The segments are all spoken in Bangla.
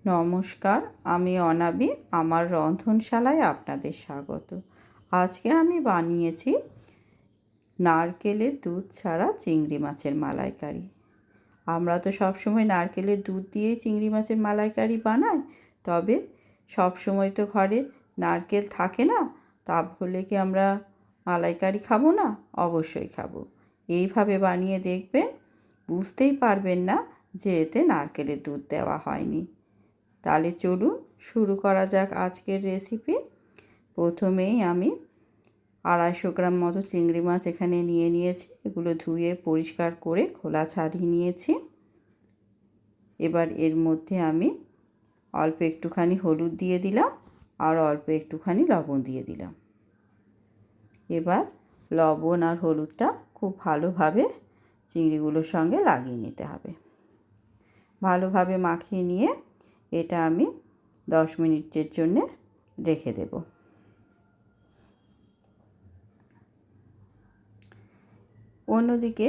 নমস্কার, আমি অনাবি। আমার রন্ধনশালায় আপনাদের স্বাগত। আজকে আমি বানিয়েছি নারকেলের দুধ ছাড়া চিংড়ি মাছের মালাইকারি। আমরা তো সবসময় নারকেলের দুধ দিয়েই চিংড়ি মাছের মালাইকারি বানাই, তবে সবসময় তো ঘরে নারকেল থাকে না। তা বলে কি আমরা মালাইকারি খাবো না? অবশ্যই খাবো। এইভাবে বানিয়ে দেখবেন, বুঝতেই পারবেন না যে এতে নারকেলের দুধ দেওয়া হয়নি। তাহলে চলুন শুরু করা যাক আজকের রেসিপি। প্রথমেই আমি 250 গ্রাম মতো চিংড়ি মাছ এখানে নিয়েছি। এগুলো ধুয়ে পরিষ্কার করে খোলা ছাড়িয়ে নিয়েছি। এবার এর মধ্যে আমি অল্প একটুখানি হলুদ দিয়ে দিলাম আর অল্প একটুখানি লবণ দিয়ে দিলাম। এবার লবণ আর হলুদটা খুব ভালোভাবে চিংড়িগুলোর সঙ্গে লাগিয়ে নিতে হবে। ভালোভাবে মাখিয়ে নিয়ে এটা আমি 10 মিনিটের জন্য রেখে দেব। অন্যদিকে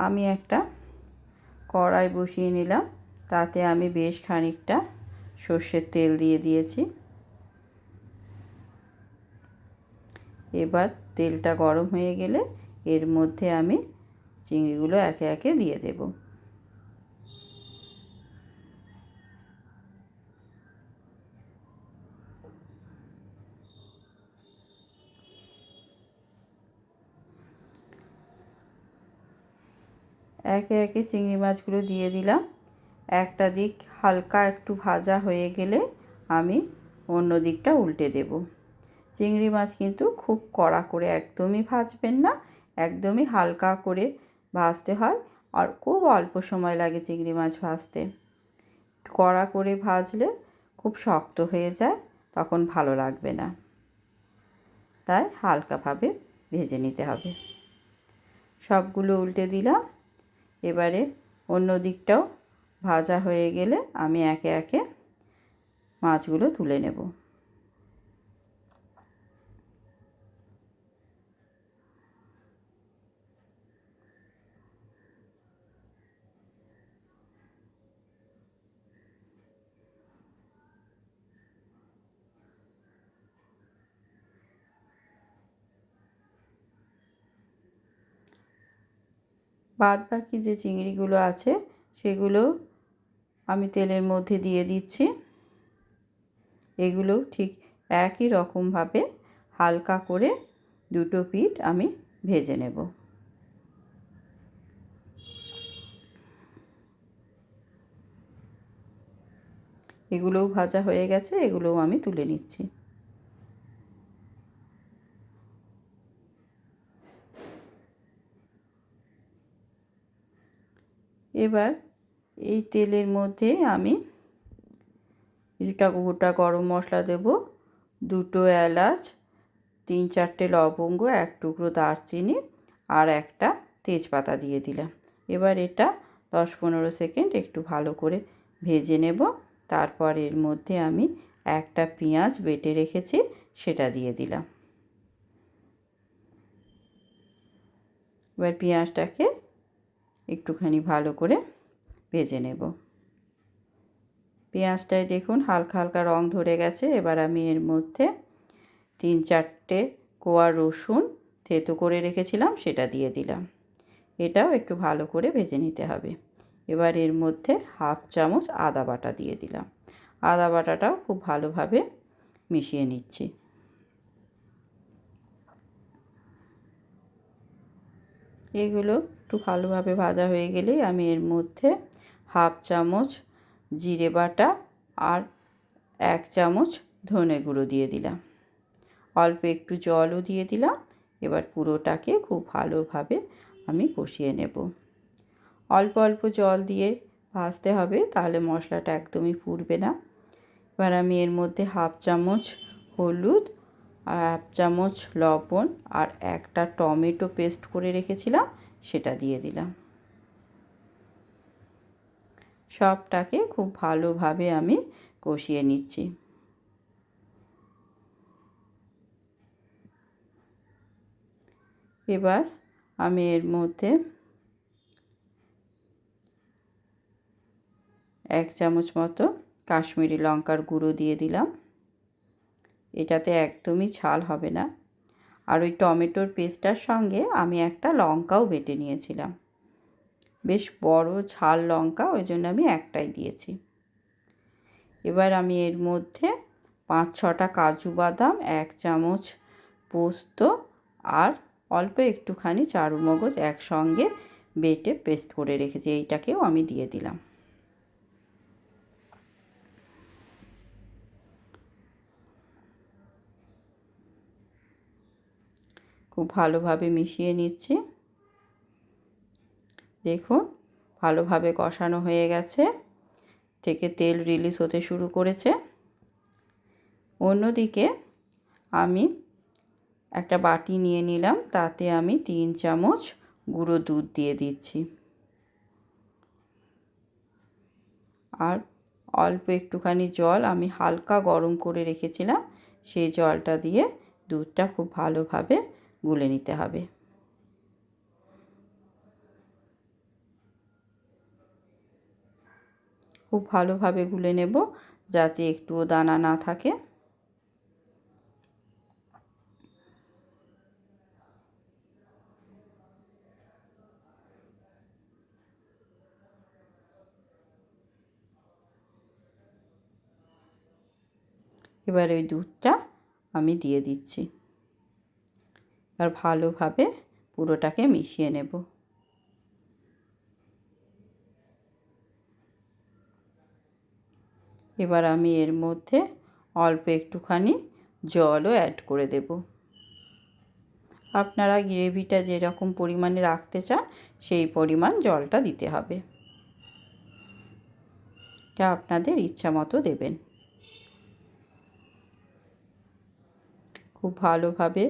আমি একটা কড়াই বসিয়ে নিলাম। তাতে আমি বেশ খানিকটা সর্ষের তেল দিয়ে দিয়েছি। এবার তেলটা গরম হয়ে গেলে এর মধ্যে আমি চিংড়িগুলো একে একে দিয়ে দেব। একে একে চিংড়ি মাছগুলো দিয়ে দিলাম। একটা দিক হালকা একটু ভাজা হয়ে গেলে আমি অন্য দিকটা উল্টে দেব। চিংড়ি মাছ কিন্তু খুব কড়া করে একদমই ভাজবেন না, একদমই হালকা করে ভাজতে হয়। আর খুব অল্প সময় লাগে চিংড়ি মাছ ভাজতে। কড়া করে ভাজলে খুব শক্ত হয়ে যায়, তখন ভালো লাগবে না। তাই হালকাভাবে ভেজে নিতে হবে। সবগুলো উল্টে দিলাম। এবারে অন্য দিকটাও ভাজা হয়ে গেলে আমি একে একে মাছগুলো তুলে নেব। বাদ বাকি যে চিংড়িগুলো আছে সেগুলো আমি তেলের মধ্যে দিয়ে দিচ্ছি। এগুলো ঠিক একই রকমভাবে হালকা করে দুটো পিঠ আমি ভেজে নেব। এগুলোও ভাজা হয়ে গেছে, এগুলোও আমি তুলে নিচ্ছি। এবার এই তেলের মধ্যে আমি কিছুটা গোটা গরম মশলা দেব, দুটো এলাচ, 3-4টে লবঙ্গ, এক টুকরো দারচিনি আর একটা তেজপাতা দিয়ে দিলাম। এবার এটা 10-15 সেকেন্ড একটু ভালো করে ভেজে নেব। তারপর এর মধ্যে আমি একটা পেঁয়াজ বেটে রেখেছি, সেটা দিয়ে দিলাম। এবার পেঁয়াজটাকে একটুখানি ভালো করে ভেজে নেব। পেঁয়াজটায় দেখুন হালকা হালকা রং ধরে গেছে। এবার আমি এর মধ্যে 3-4টে কোয়া রসুন থেতো করে রেখেছিলাম, সেটা দিয়ে দিলাম। এটাও একটু ভালো করে ভেজে নিতে হবে। এবার এর মধ্যে 1/2 চামচ আদা বাটা দিয়ে দিলাম। আদা বাটাটাও খুব ভালোভাবে মিশিয়ে নিচ্ছি। এগুলো একটু ভালোভাবে ভাজা হয়ে গেলেই আমি এর মধ্যে 1/2 চামচ জিরে বাটা আর 1 চামচ ধনে গুঁড়ো দিয়ে দিলাম। অল্প একটু জলও দিয়ে দিলাম। এবার পুরোটাকে খুব ভালোভাবে আমি কষিয়ে নেব। অল্প অল্প জল দিয়ে ভাজতে হবে, তাহলে মশলাটা একদমই পুড়বে না। এবার আমি এর মধ্যে 1/2 চামচ হলুদ আর 1 চামচ লবণ আর একটা টমেটো পেস্ট করে রেখেছিলাম, সেটা দিয়ে দিলাম। সবটাকে খুব ভালোভাবে আমি কষিয়ে নিচ্ছি। এবার আমি এর মধ্যে 1 চামচ মতো কাশ্মীরি লঙ্কার গুঁড়ো দিয়ে দিলাম। এটাতে একদমই ঝাল হবে না। আর ওই টমেটোর পেস্টটার সঙ্গে আমি একটা লঙ্কাও বেটে নিয়েছিলাম, বেশ বড় ঝাল লঙ্কা, ওই জন্য আমি একটাই দিয়েছি। এবার আমি এর মধ্যে 5-6টা কাজু বাদাম, 1 চামচ পোস্ত আর অল্প একটুখানি চারুমগজ একসঙ্গে বেটে পেস্ট করে রেখেছি, এইটাকেও আমি দিয়ে দিলাম। খুব ভালোভাবে মিশিয়ে নিচ্ছি। দেখুন ভালোভাবে কষানো হয়ে গেছে, থেকে তেল রিলিজ হতে শুরু করেছে। অন্যদিকে আমি একটা বাটি নিয়ে নিলাম, তাতে আমি 3 চামচ গুঁড়ো দুধ দিয়ে দিচ্ছি। আর অল্প একটুখানি জল আমি হালকা গরম করে রেখেছিলাম, সেই জলটা দিয়ে দুধটা খুব ভালোভাবে গুলে নিতে হবে। খুব ভালোভাবে গুলে নেব, যাতে একটুও দানা না থাকে। এবার ওই দুধটা আমি দিয়ে দিচ্ছি। আর ভালোভাবে পুরোটাকে মিশিয়ে নেব। এবার আমি এর মধ্যে অল্প একটুখানি জলও অ্যাড করে দেব। আপনারা গ্রেভিটা যেরকম পরিমাণে রাখতে চান সেই পরিমাণ জলটা দিতে হবে, এটা আপনাদের ইচ্ছা মতো দেবেন। খুব ভালোভাবে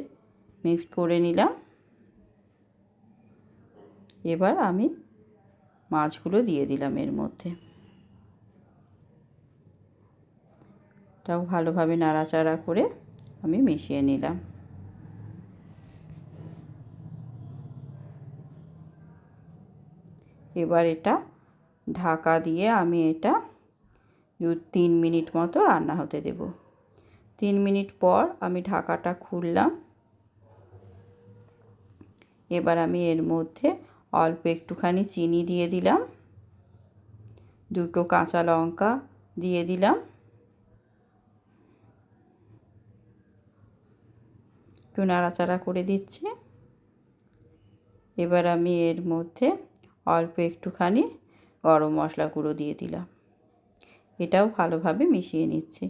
মিক্সড করে নিলাম। এবার আমি মাছগুলো দিয়ে দিলাম এর মধ্যে। এটাও ভালোভাবে নাড়াচাড়া করে আমি মিশিয়ে নিলাম। এবার এটা ঢাকা দিয়ে আমি এটা 2-3 মিনিট মতো রান্না হতে দেব। 3 মিনিট পর আমি ঢাকাটা খুললাম। এবার আমি এর মধ্যে অল্প একটুখানি চিনি দিয়ে দিলাম, 2টো কাঁচা লঙ্কা দিয়ে দিলাম, একটু নাড়াচাড়া করে দিচ্ছি। এবার আমি এর মধ্যে অল্প একটুখানি গরম মশলা গুঁড়ো দিয়ে দিলাম, এটাও ভালোভাবে মিশিয়ে নিচ্ছি।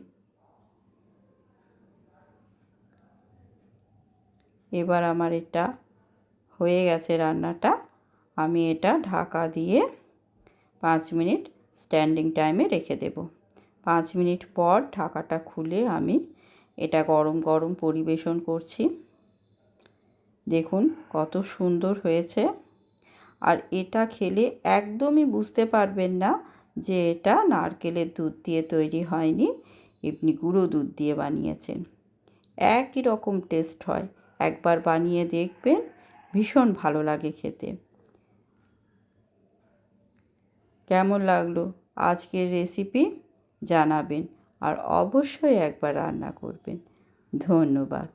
এবার আমার এটা হয়ে গেছে রান্নাটা। আমি এটা ঢাকা দিয়ে 5 মিনিট স্ট্যান্ডিং টাইমে রেখে দেব। 5 মিনিট পর ঢাকাটা খুলে আমি এটা গরম গরম পরিবেশন করছি। দেখুন কত সুন্দর হয়েছে। আর এটা খেলে একদমই বুঝতে পারবেন না যে এটা নারকেলের দুধ দিয়ে তৈরি হয়নি, এমনি গুঁড়ো দুধ দিয়ে বানিয়েছেন। একই রকম টেস্ট হয়, একবার বানিয়ে দেখবেন, ভীষণ ভালো লাগে খেতে। কেমন লাগলো আজকের রেসিপি জানাবেন, আর অবশ্যই একবার রান্না করবেন। ধন্যবাদ।